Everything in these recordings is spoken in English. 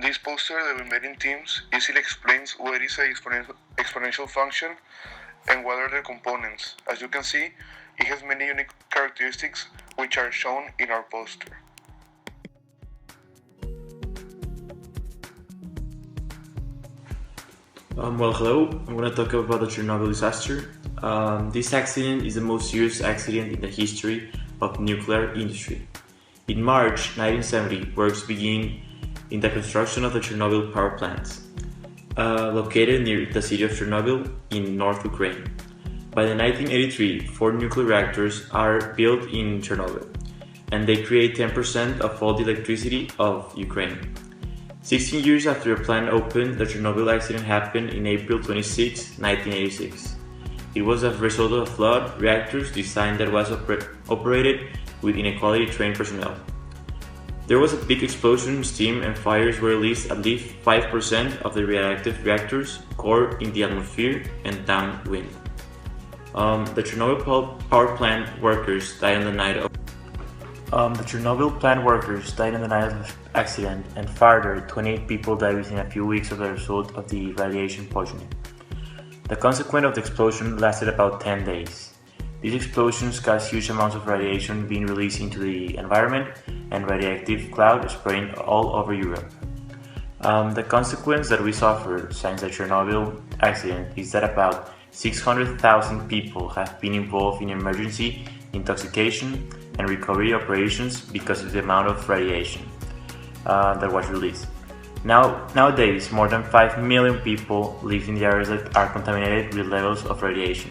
This poster that we made in Teams easily explains what is an exponential function and what are their components. As you can see, it has many unique characteristics which are shown in our poster. Hello. I'm going to talk about the Chernobyl disaster. This accident is the most serious accident in the history of nuclear industry. In March 1970, works began in the construction of the Chernobyl power plant, located near the city of Chernobyl in North Ukraine. By the 1983, 4 nuclear reactors are built in Chernobyl, and they create 10% of all the electricity of Ukraine. 16 years after the plant opened, the Chernobyl accident happened in April 26, 1986. It was a result of flawed reactors design that was operated with inequality trained personnel. There was a big explosion, steam and fires were released at least 5% of the radioactive reactor's core in the atmosphere and downwind. The Chernobyl power plant workers died on the night of the accident, and further 28 people died within a few weeks as a result of the radiation poisoning. The consequence of the explosion lasted about 10 days. These explosions caused huge amounts of radiation being released into the environment and radioactive cloud spreading all over Europe. The consequence that we suffered since the Chernobyl accident is that about 600,000 people have been involved in emergency intoxication and recovery operations because of the amount of radiation that was released. Nowadays, more than 5 million people live in the areas that are contaminated with levels of radiation.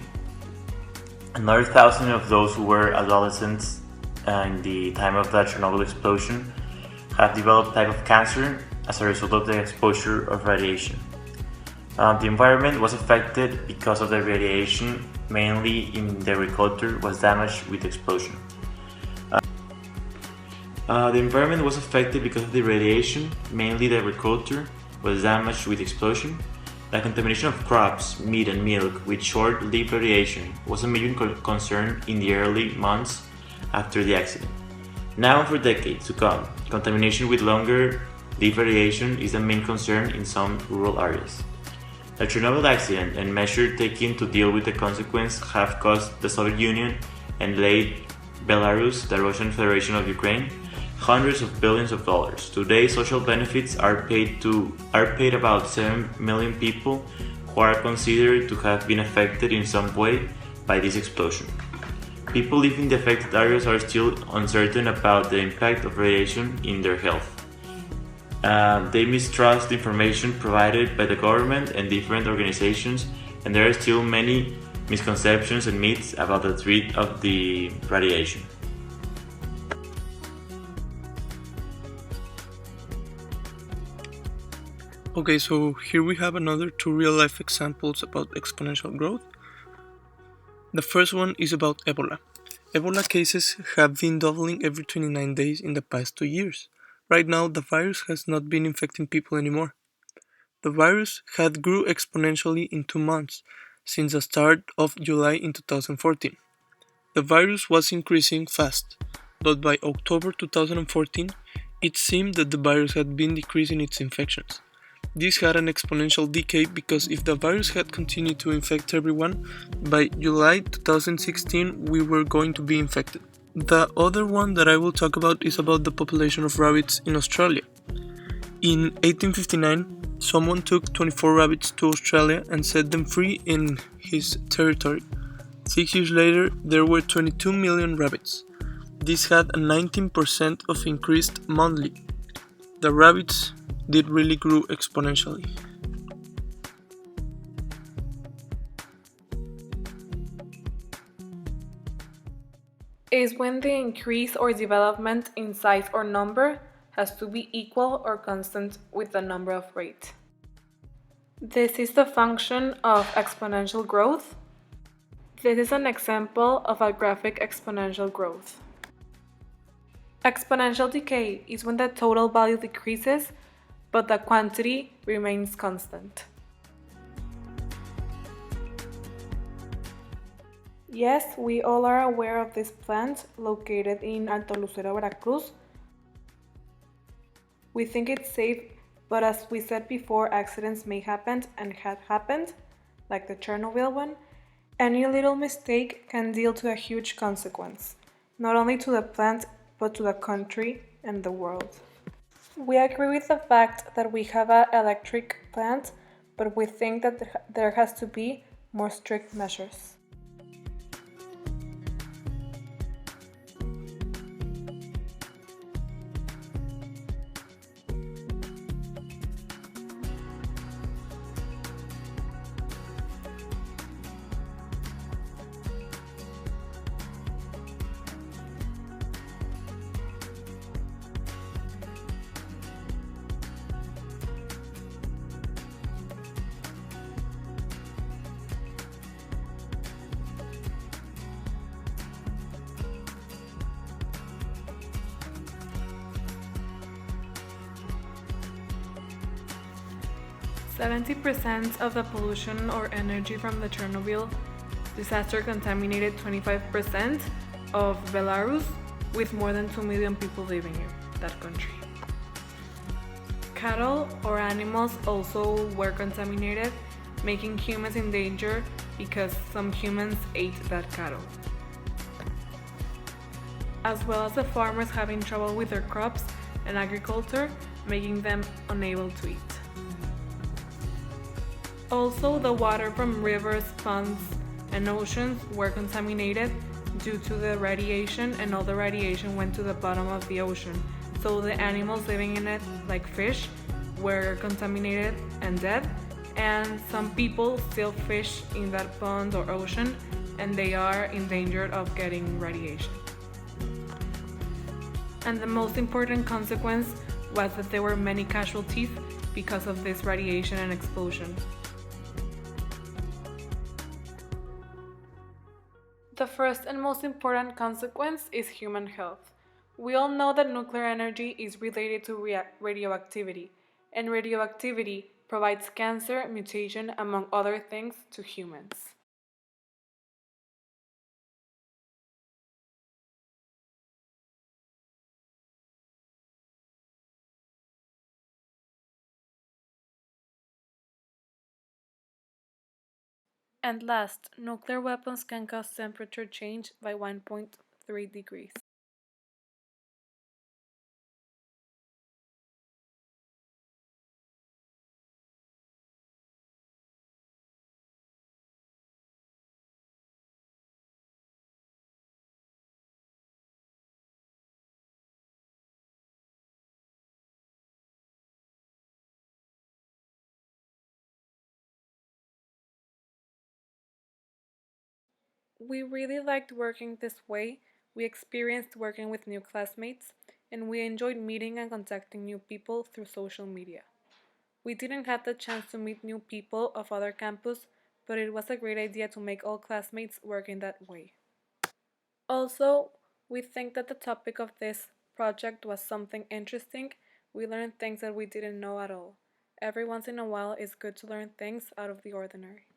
Another 1,000 of those who were adolescents in the time of the Chernobyl explosion have developed type of cancer as a result of the exposure of radiation. The environment was affected because of the radiation, mainly in the agriculture was damaged with the explosion. The environment was affected because of the radiation, mainly the agriculture was damaged with the explosion. The contamination of crops, meat and milk with short-lived radiation was a major concern in the early months after the accident. Now and for decades to come, contamination with longer-lived radiation is the main concern in some rural areas. The Chernobyl accident and measures taken to deal with the consequences have cost the Soviet Union and late Belarus, the Russian Federation of Ukraine, hundreds of billions of dollars. Today, social benefits are paid about 7 million people who are considered to have been affected in some way by this explosion. People living in the affected areas are still uncertain about the impact of radiation in their health. They mistrust the information provided by the government and different organizations, and there are still many misconceptions and myths about the threat of the radiation. Okay, so here we have another 2 real-life examples about exponential growth. The first one is about Ebola. Ebola cases have been doubling every 29 days in the past 2 years. Right now, the virus has not been infecting people anymore. The virus had grew exponentially in 2 months, since the start of July in 2014. The virus was increasing fast, but by October 2014, it seemed that the virus had been decreasing its infections. This had an exponential decay because if the virus had continued to infect everyone, by July 2016 we were going to be infected. The other one that I will talk about is about the population of rabbits in Australia. In 1859, someone took 24 rabbits to Australia and set them free in his territory. 6 years later, there were 22 million rabbits. This had a 19% of increased monthly. The rabbits did really grew exponentially. Is when the increase or development in size or number has to be equal or constant with the number of rate. This is the function of exponential growth. This is an example of a graphic exponential growth. Exponential decay is when the total value decreases, but the quantity remains constant. Yes, we all are aware of this plant located in Alto Lucero, Veracruz. We think it's safe But as we said before, accidents may happen and had happened, like the Chernobyl one. Any little mistake can deal to a huge consequence, not only to the plant, but to the country and the world. We agree with the fact that we have an electric plant, but we think that there has to be more strict measures. 70% of the pollution or energy from the Chernobyl disaster contaminated 25% of Belarus, with more than 2 million people living in that country. Cattle or animals also were contaminated, making humans in danger because some humans ate that cattle. As well as the farmers having trouble with their crops and agriculture, making them unable to eat. Also, the water from rivers, ponds, and oceans were contaminated due to the radiation, and all the radiation went to the bottom of the ocean. So the animals living in it, like fish, were contaminated and dead, and some people still fish in that pond or ocean, and they are in danger of getting radiation. And the most important consequence was that there were many casualties because of this radiation and explosion. The first and most important consequence is human health. We all know that nuclear energy is related to radioactivity, and radioactivity provides cancer, mutation, among other things, to humans. And last, nuclear weapons can cause temperature change by 1.3 degrees. We really liked working this way. We experienced working with new classmates, and we enjoyed meeting and contacting new people through social media. We didn't have the chance to meet new people of other campus, but it was a great idea to make all classmates work in that way. Also, we think that the topic of this project was something interesting. We learned things that we didn't know at all. Every once in a while, it's good to learn things out of the ordinary.